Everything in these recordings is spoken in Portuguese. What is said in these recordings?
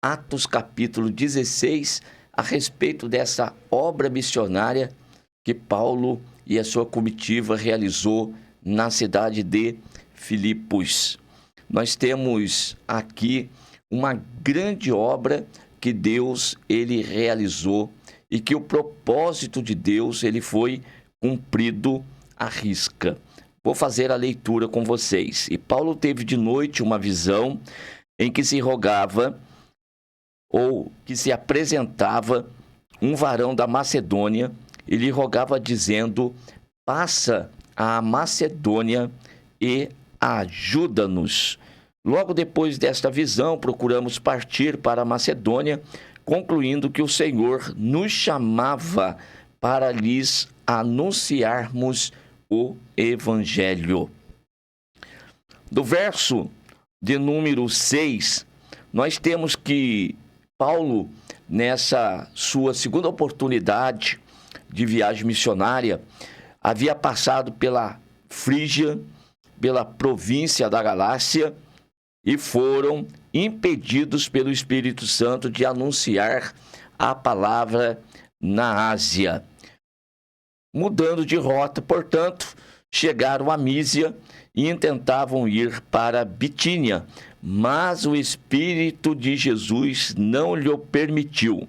Atos capítulo 16, a respeito dessa obra missionária que Paulo e a sua comitiva realizou na cidade de Filipos. Nós temos aqui uma grande obra que Deus ele realizou e que o propósito de Deus ele foi cumprido à risca. Vou fazer a leitura com vocês. E Paulo teve de noite uma visão em que se rogava ou que se apresentava um varão da Macedônia e lhe rogava dizendo: passa à Macedônia e ajuda-nos. Logo depois desta visão, procuramos partir para a Macedônia, concluindo que o Senhor nos chamava para lhes anunciarmos o Evangelho. Do verso de número 6, nós temos que Paulo, nessa sua segunda oportunidade de viagem missionária, havia passado pela Frígia, pela província da Galácia, e foram impedidos pelo Espírito Santo de anunciar a palavra na Ásia. Mudando de rota, portanto, chegaram a Mísia e intentavam ir para Bitínia, mas o Espírito de Jesus não lhe o permitiu.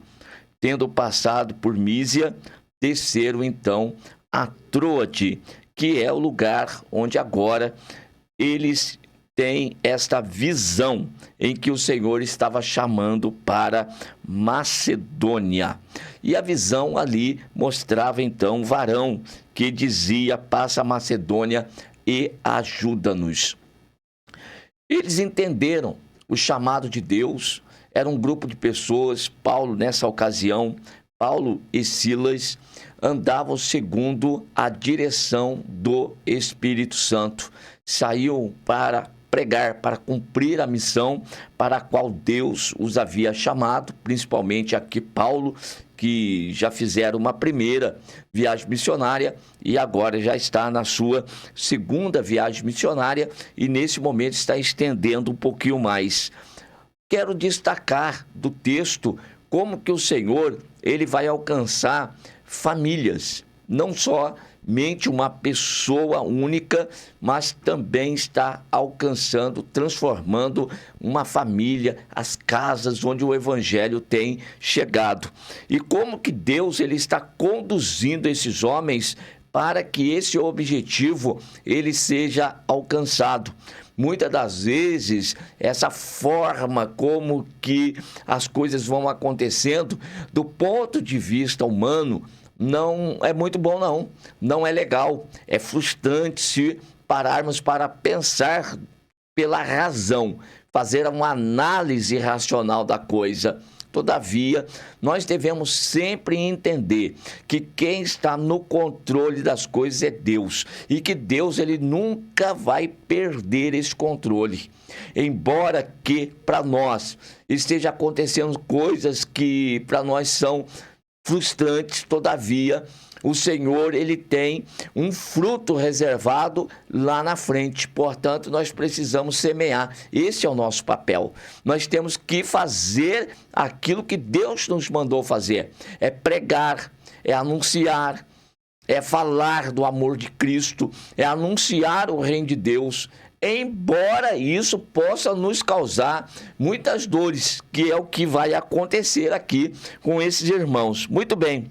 Tendo passado por Mísia, desceram então a Troade, que é o lugar onde agora eles têm esta visão em que o Senhor estava chamando para Macedônia. E a visão ali mostrava então um varão que dizia: passa a Macedônia e ajuda-nos. Eles entenderam o chamado de Deus. Era um grupo de pessoas. Paulo, nessa ocasião, Paulo e Silas andavam segundo a direção do Espírito Santo. Saíam para pregar, para cumprir a missão para a qual Deus os havia chamado, principalmente aqui Paulo, que já fizeram uma primeira viagem missionária e agora já está na sua segunda viagem missionária e nesse momento está estendendo um pouquinho mais. Quero destacar do texto como que o Senhor ele vai alcançar famílias, não somente uma pessoa única, mas também está alcançando, transformando uma família, as casas onde o Evangelho tem chegado. E como que Deus ele está conduzindo esses homens para que esse objetivo ele seja alcançado. Muitas das vezes, essa forma como que as coisas vão acontecendo, do ponto de vista humano, não é muito bom, não é legal, é frustrante se pararmos para pensar pela razão, fazer uma análise racional da coisa. Todavia, nós devemos sempre entender que quem está no controle das coisas é Deus e que Deus ele nunca vai perder esse controle. Embora que para nós esteja acontecendo coisas que para nós são frustrantes, todavia, o Senhor ele tem um fruto reservado lá na frente. Portanto, nós precisamos semear. Esse é o nosso papel. Nós temos que fazer aquilo que Deus nos mandou fazer. É pregar, é anunciar, é falar do amor de Cristo, é anunciar o reino de Deus. Embora isso possa nos causar muitas dores, que é o que vai acontecer aqui com esses irmãos. Muito bem.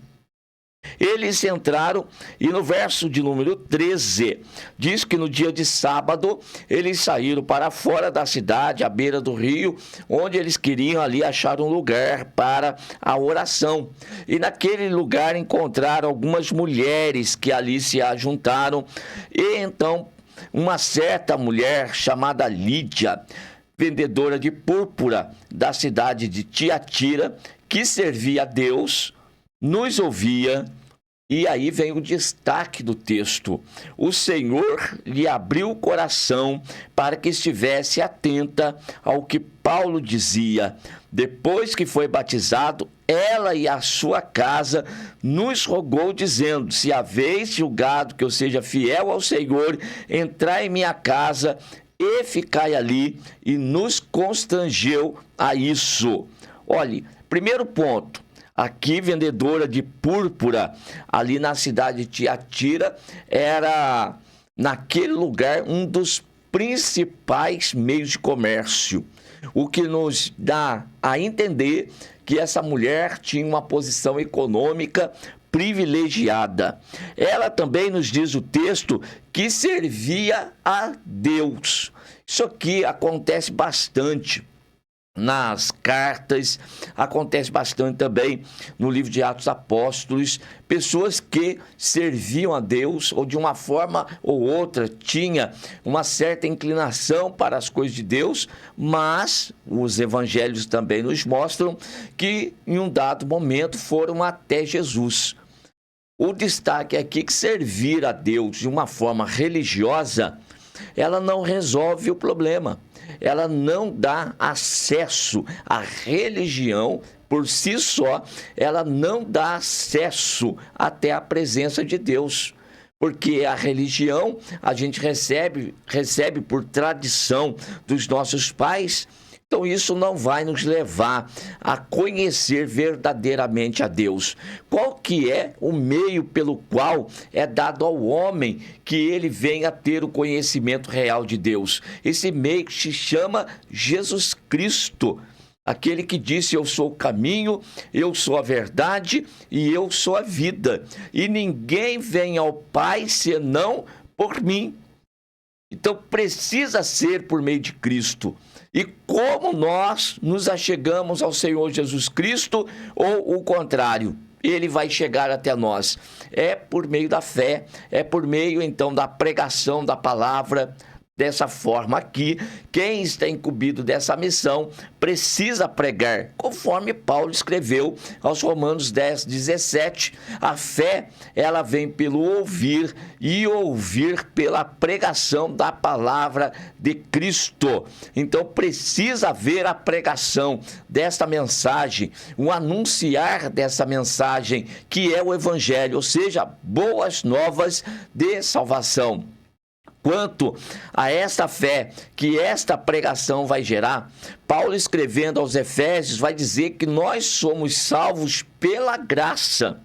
Eles entraram e no verso de número 13, diz que no dia de sábado, eles saíram para fora da cidade, à beira do rio, onde eles queriam ali achar um lugar para a oração. E naquele lugar encontraram algumas mulheres que ali se ajuntaram. E então, uma certa mulher chamada Lídia, vendedora de púrpura da cidade de Tiatira, que servia a Deus, nos ouvia, e aí vem o destaque do texto. O Senhor lhe abriu o coração para que estivesse atenta ao que Paulo dizia. Depois que foi batizado, ela e a sua casa nos rogou, dizendo: se haveis julgado que eu seja fiel ao Senhor, entrai em minha casa e ficai ali, e nos constrangeu a isso. Olhe, primeiro ponto, aqui vendedora de púrpura, ali na cidade de Tiatira, era naquele lugar um dos principais meios de comércio, o que nos dá a entender que essa mulher tinha uma posição econômica privilegiada. Ela também nos diz o texto que servia a Deus. Isso aqui acontece bastante nas cartas, acontece bastante também no livro de Atos Apóstolos, pessoas que serviam a Deus ou de uma forma ou outra tinha uma certa inclinação para as coisas de Deus, mas os evangelhos também nos mostram que em um dado momento foram até Jesus. O destaque aqui é que servir a Deus de uma forma religiosa, ela não resolve o problema. Ela não dá acesso à religião por si só, ela não dá acesso até à presença de Deus. Porque a religião a gente recebe por tradição dos nossos pais. Então isso não vai nos levar a conhecer verdadeiramente a Deus. Qual que é o meio pelo qual é dado ao homem que ele venha a ter o conhecimento real de Deus? Esse meio se chama Jesus Cristo. Aquele que disse, eu sou o caminho, eu sou a verdade e eu sou a vida. E ninguém vem ao Pai senão por mim. Então precisa ser por meio de Cristo. E como nós nos achegamos ao Senhor Jesus Cristo ou o contrário? Ele vai chegar até nós. É por meio da fé, é por meio então da pregação da palavra. Dessa forma aqui, quem está incumbido dessa missão precisa pregar, conforme Paulo escreveu aos Romanos 10:17. A fé, ela vem pelo ouvir e ouvir pela pregação da palavra de Cristo. Então precisa haver a pregação desta mensagem, o anunciar dessa mensagem, que é o evangelho, ou seja, boas novas de salvação. Quanto a esta fé que esta pregação vai gerar, Paulo escrevendo aos Efésios vai dizer que nós somos salvos pela graça,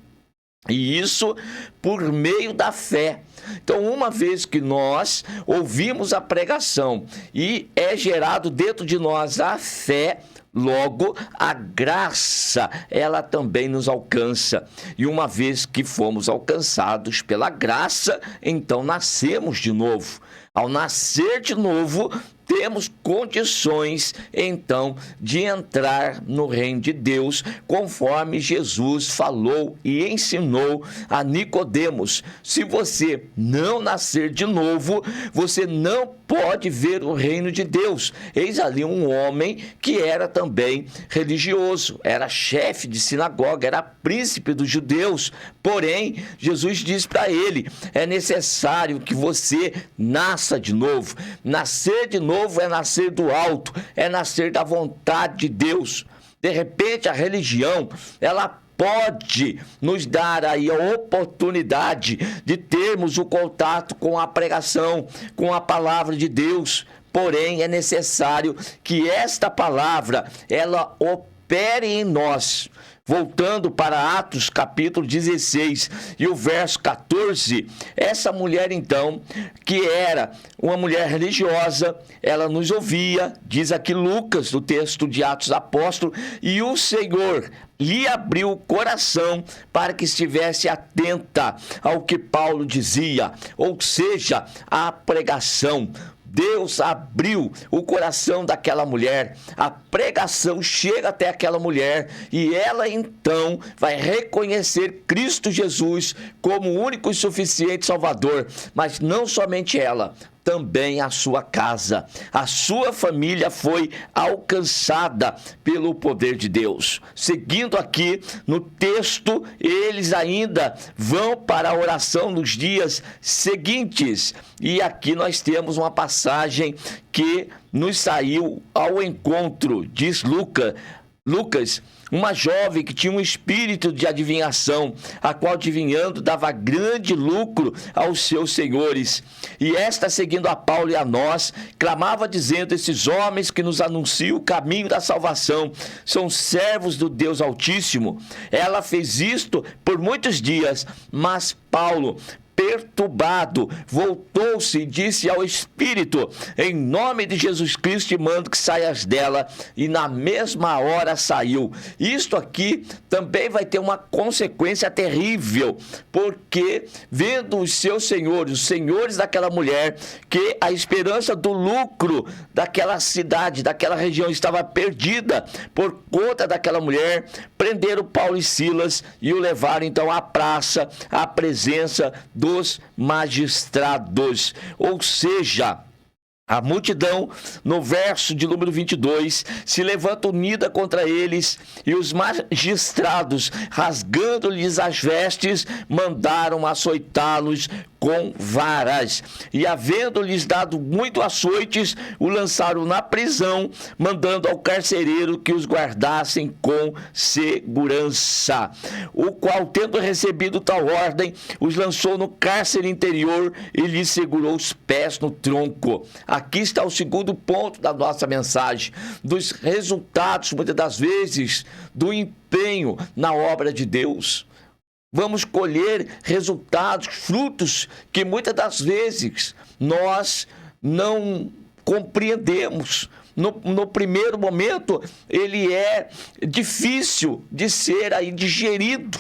e isso por meio da fé. Então, uma vez que nós ouvimos a pregação e é gerado dentro de nós a fé, logo, a graça, ela também nos alcança. E uma vez que fomos alcançados pela graça, então nascemos de novo. Ao nascer de novo, temos condições, então, de entrar no reino de Deus, conforme Jesus falou e ensinou a Nicodemos. Se você não nascer de novo, você não pode ver o reino de Deus. Eis ali um homem que era também religioso, era chefe de sinagoga, era príncipe dos judeus. Porém, Jesus diz para ele, é necessário que você nasça de novo. Nascer de novo é nascer do alto, é nascer da vontade de Deus. De repente, a religião, ela pode nos dar aí a oportunidade de termos o contato com a pregação, com a palavra de Deus. Porém, é necessário que esta palavra, ela opere em nós. Voltando para Atos capítulo 16 e o verso 14, essa mulher então, que era uma mulher religiosa, ela nos ouvia, diz aqui Lucas, no texto de Atos Apóstolos, e o Senhor lhe abriu o coração para que estivesse atenta ao que Paulo dizia, ou seja, à pregação. Deus abriu o coração daquela mulher, a pregação chega até aquela mulher e ela então vai reconhecer Cristo Jesus como o único e suficiente Salvador, mas não somente ela, também a sua casa, a sua família foi alcançada pelo poder de Deus. Seguindo aqui no texto, eles ainda vão para a oração nos dias seguintes. E aqui nós temos uma passagem que nos saiu ao encontro, diz Lucas, Lucas, uma jovem que tinha um espírito de adivinhação, a qual adivinhando dava grande lucro aos seus senhores. E esta, seguindo a Paulo e a nós, clamava dizendo: esses homens que nos anunciam o caminho da salvação são servos do Deus Altíssimo. Ela fez isto por muitos dias, mas Paulo, perturbado, voltou-se e disse ao Espírito: em nome de Jesus Cristo te mando que saias dela. E na mesma hora saiu. Isto aqui também vai ter uma consequência terrível, porque vendo os seus senhores, os senhores daquela mulher, que a esperança do lucro daquela cidade, daquela região estava perdida por conta daquela mulher, prenderam Paulo e Silas e o levaram então à praça, à presença dos magistrados. Ou seja, a multidão, no verso de número 22, se levanta unida contra eles, e os magistrados, rasgando-lhes as vestes, mandaram açoitá-los com varas. E havendo-lhes dado muito açoites, o lançaram na prisão, mandando ao carcereiro que os guardassem com segurança. O qual, tendo recebido tal ordem, os lançou no cárcere interior e lhes segurou os pés no tronco. Aqui está o segundo ponto da nossa mensagem, dos resultados, muitas das vezes, do empenho na obra de Deus. Vamos colher resultados, frutos que muitas das vezes nós não compreendemos. No primeiro momento, ele é difícil de ser aí digerido,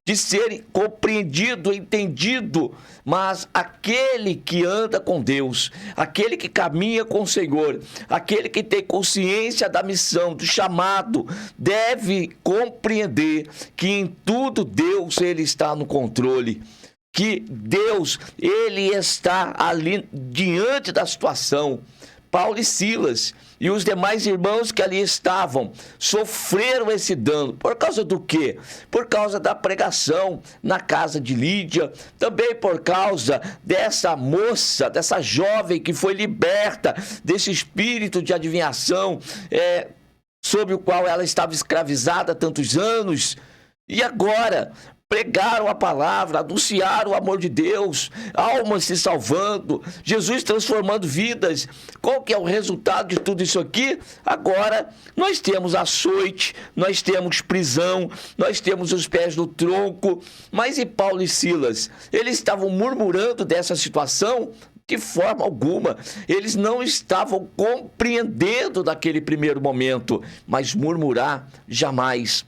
de ser compreendido, entendido, mas aquele que anda com Deus, aquele que caminha com o Senhor, aquele que tem consciência da missão, do chamado, deve compreender que em tudo Deus, ele está no controle. Que Deus, ele está ali diante da situação. Paulo e Silas e os demais irmãos que ali estavam sofreram esse dano. Por causa do quê? Por causa da pregação na casa de Lídia, também por causa dessa moça, dessa jovem que foi liberta desse espírito de adivinhação, sobre o qual ela estava escravizada há tantos anos. E agora pregaram a palavra, anunciaram o amor de Deus, almas se salvando, Jesus transformando vidas. Qual que é o resultado de tudo isso aqui? Agora nós temos açoite, nós temos prisão, nós temos os pés no tronco. Mas e Paulo e Silas? Eles estavam murmurando dessa situação? De forma alguma. Eles não estavam compreendendo naquele primeiro momento, mas murmurar jamais.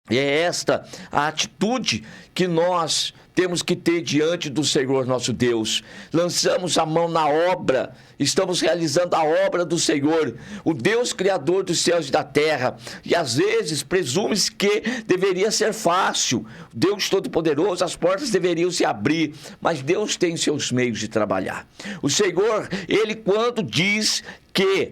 É esta a atitude que nós temos que ter diante do Senhor nosso Deus. Lançamos a mão na obra, estamos realizando a obra do Senhor, o Deus Criador dos céus e da terra. E às vezes presume-se que deveria ser fácil, Deus Todo-Poderoso, as portas deveriam se abrir, mas Deus tem seus meios de trabalhar. O Senhor, ele quando diz que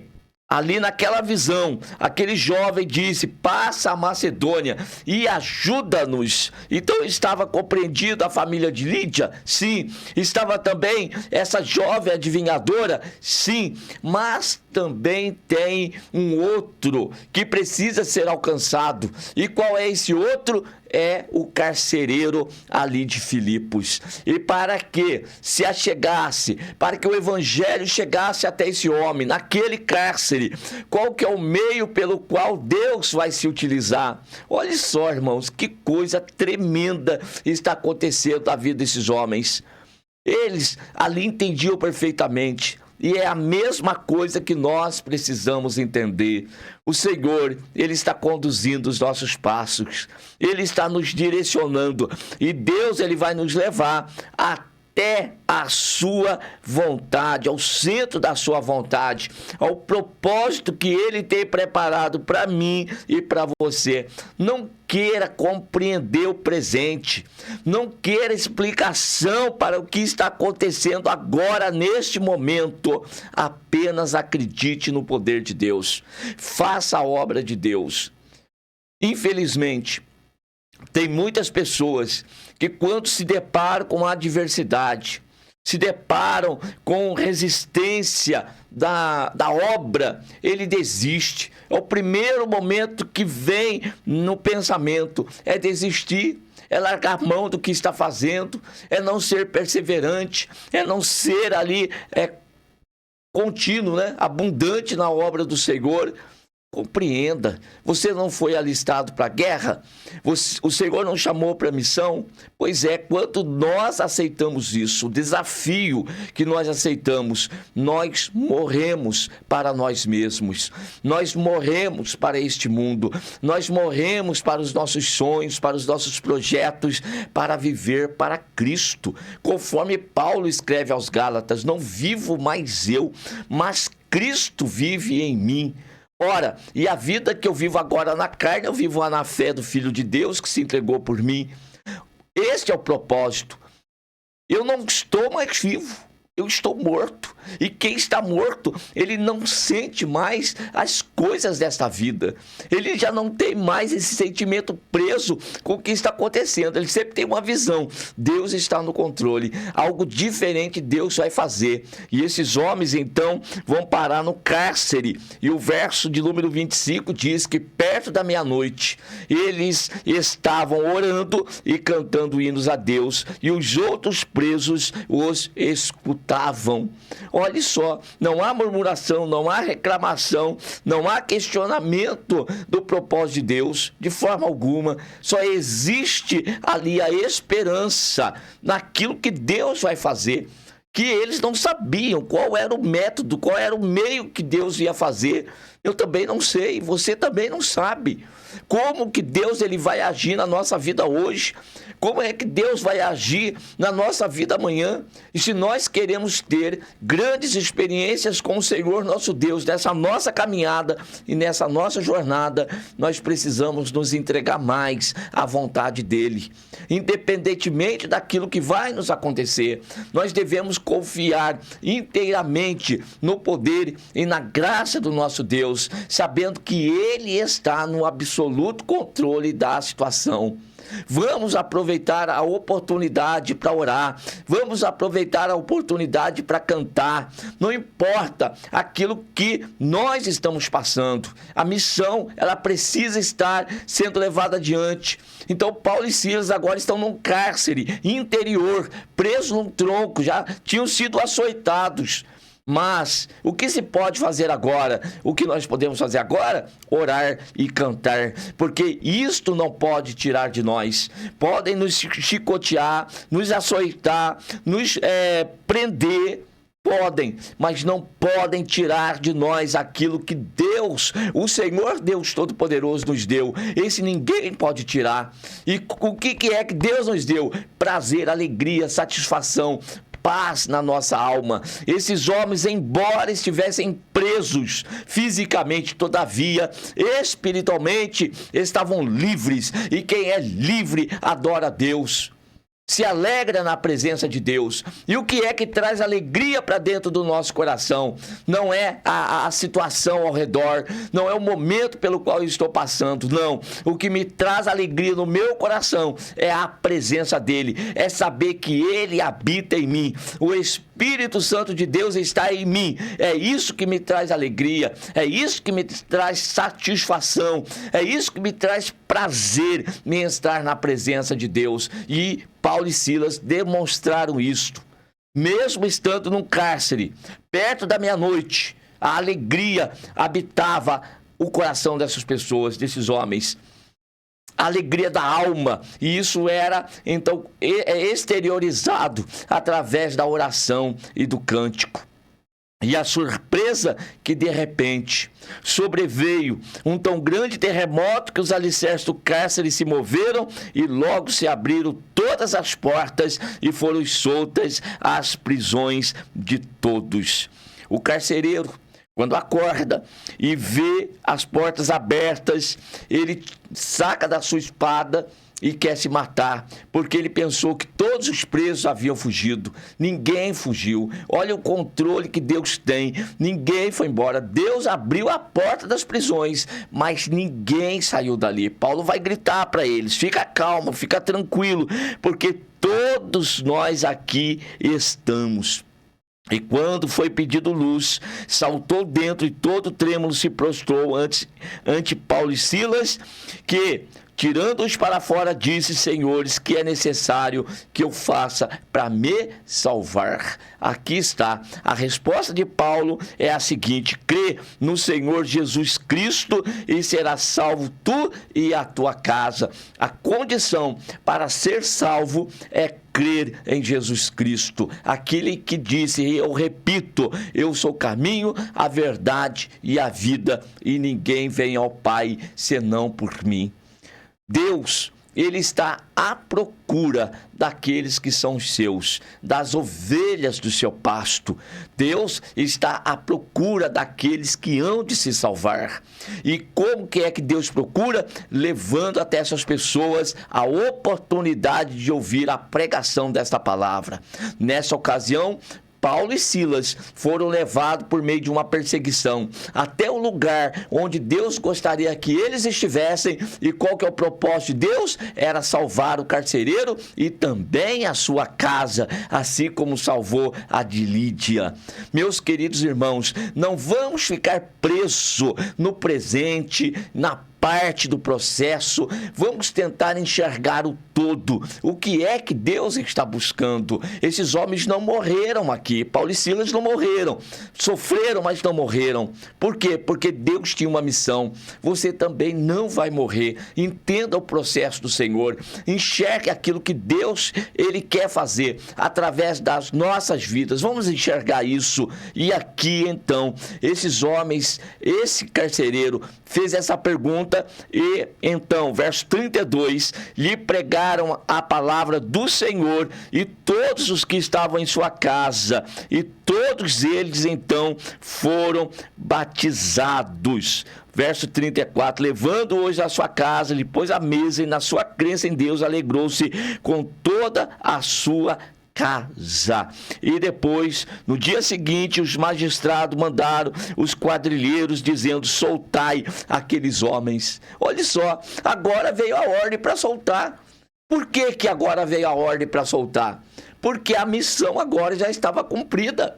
ali naquela visão, aquele jovem disse: passa a Macedônia e ajuda-nos. Então estava compreendido a família de Lídia? Sim. Estava também essa jovem adivinhadora? Sim. Mas também tem um outro que precisa ser alcançado. E qual é esse outro? É o carcereiro ali de Filipos. E para que se achegasse, para que o evangelho chegasse até esse homem, naquele cárcere, qual que é o meio pelo qual Deus vai se utilizar? Olha só, irmãos, que coisa tremenda está acontecendo na vida desses homens. Eles ali entendiam perfeitamente. E é a mesma coisa que nós precisamos entender. O Senhor, ele está conduzindo os nossos passos. Ele está nos direcionando. E Deus, ele vai nos levar até a sua vontade, ao centro da sua vontade, ao propósito que ele tem preparado para mim e para você. Não queira compreender o presente, não queira explicação para o que está acontecendo agora, neste momento. Apenas acredite no poder de Deus, faça a obra de Deus. Infelizmente, tem muitas pessoas que, quando se deparam com a adversidade, se deparam com resistência da obra, ele desiste. É o primeiro momento que vem no pensamento, é desistir, é largar mão do que está fazendo, é não ser perseverante, é não ser ali contínuo, né? Abundante na obra do Senhor. Compreenda, você não foi alistado para a guerra? O Senhor não chamou para a missão? Pois é, quando nós aceitamos isso, o desafio que nós aceitamos, nós morremos para nós mesmos, nós morremos para este mundo, nós morremos para os nossos sonhos, para os nossos projetos, para viver para Cristo. Conforme Paulo escreve aos Gálatas, não vivo mais eu, mas Cristo vive em mim. Ora, e a vida que eu vivo agora na carne, eu vivo na fé do Filho de Deus que se entregou por mim. Este é o propósito. Eu não estou mais vivo, eu estou morto. E quem está morto, ele não sente mais as coisas desta vida. Ele já não tem mais esse sentimento preso com o que está acontecendo. Ele sempre tem uma visão. Deus está no controle. Algo diferente Deus vai fazer. E esses homens, então, vão parar no cárcere. E o verso de número 25 diz que perto da meia-noite, eles estavam orando e cantando hinos a Deus. E os outros presos os escutavam. Olha só, não há murmuração, não há reclamação, não há questionamento do propósito de Deus, de forma alguma. Só existe ali a esperança naquilo que Deus vai fazer, que eles não sabiam qual era o método, qual era o meio que Deus ia fazer. Eu também não sei, você também não sabe. Como que Deus ele vai agir na nossa vida hoje? Como é que Deus vai agir na nossa vida amanhã? E se nós queremos ter grandes experiências com o Senhor nosso Deus, nessa nossa caminhada e nessa nossa jornada, nós precisamos nos entregar mais à vontade dEle. Independentemente daquilo que vai nos acontecer, nós devemos confiar inteiramente no poder e na graça do nosso Deus, sabendo que Ele está no absoluto controle da situação. Vamos aproveitar a oportunidade para orar, vamos aproveitar a oportunidade para cantar, não importa aquilo que nós estamos passando, a missão ela precisa estar sendo levada adiante. Então Paulo e Silas agora estão num cárcere interior, presos num tronco, já tinham sido açoitados. Mas o que se pode fazer agora? O que nós podemos fazer agora? Orar e cantar, porque isto não pode tirar de nós. Podem nos chicotear, nos açoitar, nos prender, podem, mas não podem tirar de nós aquilo que Deus, o Senhor Deus Todo-Poderoso nos deu. Esse ninguém pode tirar. E o que é que Deus nos deu? Prazer, alegria, satisfação, paz na nossa alma. Esses homens, embora estivessem presos fisicamente, todavia, espiritualmente, estavam livres. E quem é livre adora a Deus, se alegra na presença de Deus. E o que é que traz alegria para dentro do nosso coração? Não é a situação ao redor, não é o momento pelo qual eu estou passando, não. O que me traz alegria no meu coração é a presença dEle, é saber que Ele habita em mim, o Espírito Santo de Deus está em mim. É isso que me traz alegria, é isso que me traz satisfação, é isso que me traz prazer em estar na presença de Deus. E Paulo e Silas demonstraram isto. Mesmo estando num cárcere, perto da meia-noite, a alegria habitava o coração dessas pessoas, desses homens. A alegria da alma, e isso era então exteriorizado através da oração e do cântico. E a surpresa que de repente sobreveio um tão grande terremoto que os alicerces do cárcere se moveram e logo se abriram todas as portas e foram soltas as prisões de todos. O carcereiro, quando acorda e vê as portas abertas, ele saca da sua espada e quer se matar, porque ele pensou que todos os presos haviam fugido. Ninguém fugiu. Olha o controle que Deus tem. Ninguém foi embora. Deus abriu a porta das prisões, mas ninguém saiu dali. Paulo vai gritar para eles: fica calmo, fica tranquilo, porque todos nós aqui estamos. E quando foi pedido luz, saltou dentro e todo trêmulo se prostrou ante Paulo e Silas, que, tirando-os para fora, disse: Senhores, que é necessário que eu faça para me salvar? Aqui está. A resposta de Paulo é a seguinte: crê no Senhor Jesus Cristo e serás salvo tu e a tua casa. A condição para ser salvo é crer em Jesus Cristo, aquele que disse, e eu repito, eu sou o caminho, a verdade e a vida, e ninguém vem ao Pai senão por mim. Deus, Ele está à procura daqueles que são os seus, das ovelhas do seu pasto. Deus está à procura daqueles que hão de se salvar. E como que é que Deus procura? Levando até essas pessoas a oportunidade de ouvir a pregação desta palavra. Nessa ocasião, Paulo e Silas foram levados por meio de uma perseguição até o lugar onde Deus gostaria que eles estivessem. E qual que é o propósito de Deus? Era salvar o carcereiro e também a sua casa, assim como salvou a de Lídia. Meus queridos irmãos, não vamos ficar presos no presente, na parte do processo. Vamos tentar enxergar o todo. O que é que Deus está buscando? Esses homens não morreram aqui. Paulo e Silas não morreram. Sofreram, mas não morreram. Por quê? Porque Deus tinha uma missão. Você também não vai morrer. Entenda o processo do Senhor. Enxergue aquilo que Deus, Ele quer fazer através das nossas vidas. Vamos enxergar isso. E aqui, então, esses homens, esse carcereiro fez essa pergunta. E então, verso 32, lhe pregaram a palavra do Senhor e todos os que estavam em sua casa, e todos eles então foram batizados. Verso 34, levando-os à sua casa, lhe pôs à mesa e na sua crença em Deus alegrou-se com toda a sua casa. E depois, no dia seguinte, os magistrados mandaram os quadrilheiros dizendo: soltai aqueles homens. Olha só, agora veio a ordem para soltar. Por que agora veio a ordem para soltar? Porque a missão agora já estava cumprida.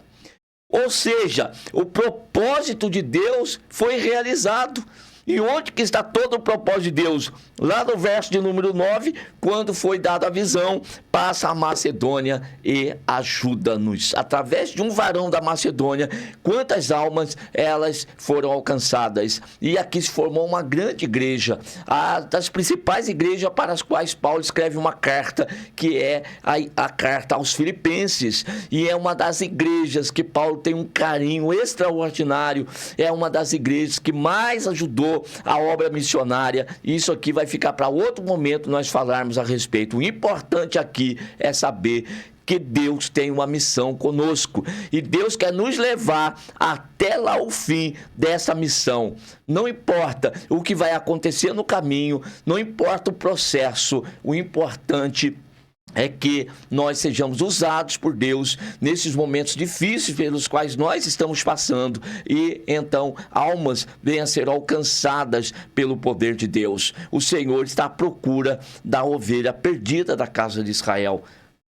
Ou seja, o propósito de Deus foi realizado. E onde que está todo o propósito de Deus? Lá no verso de número 9, quando foi dada a visão, passa a Macedônia e ajuda-nos. Através de um varão da Macedônia, quantas almas elas foram alcançadas. E aqui se formou uma grande igreja, das principais igrejas para as quais Paulo escreve uma carta, que é a carta aos Filipenses. E é uma das igrejas que Paulo tem um carinho extraordinário, é uma das igrejas que mais ajudou a obra missionária. Isso aqui vai ficar para outro momento nós falarmos a respeito. O importante aqui é saber que Deus tem uma missão conosco e Deus quer nos levar até lá o fim dessa missão. Não importa o que vai acontecer no caminho, não importa o processo, o importante é que nós sejamos usados por Deus nesses momentos difíceis pelos quais nós estamos passando e então almas venham a ser alcançadas pelo poder de Deus. O Senhor está à procura da ovelha perdida da casa de Israel.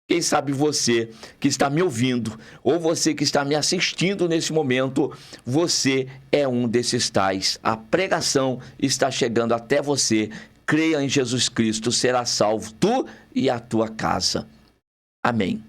Quem sabe você que está me ouvindo ou você que está me assistindo nesse momento, você é um desses tais. A pregação está chegando até você. Creia em Jesus Cristo, será salvo tu e a tua casa. Amém.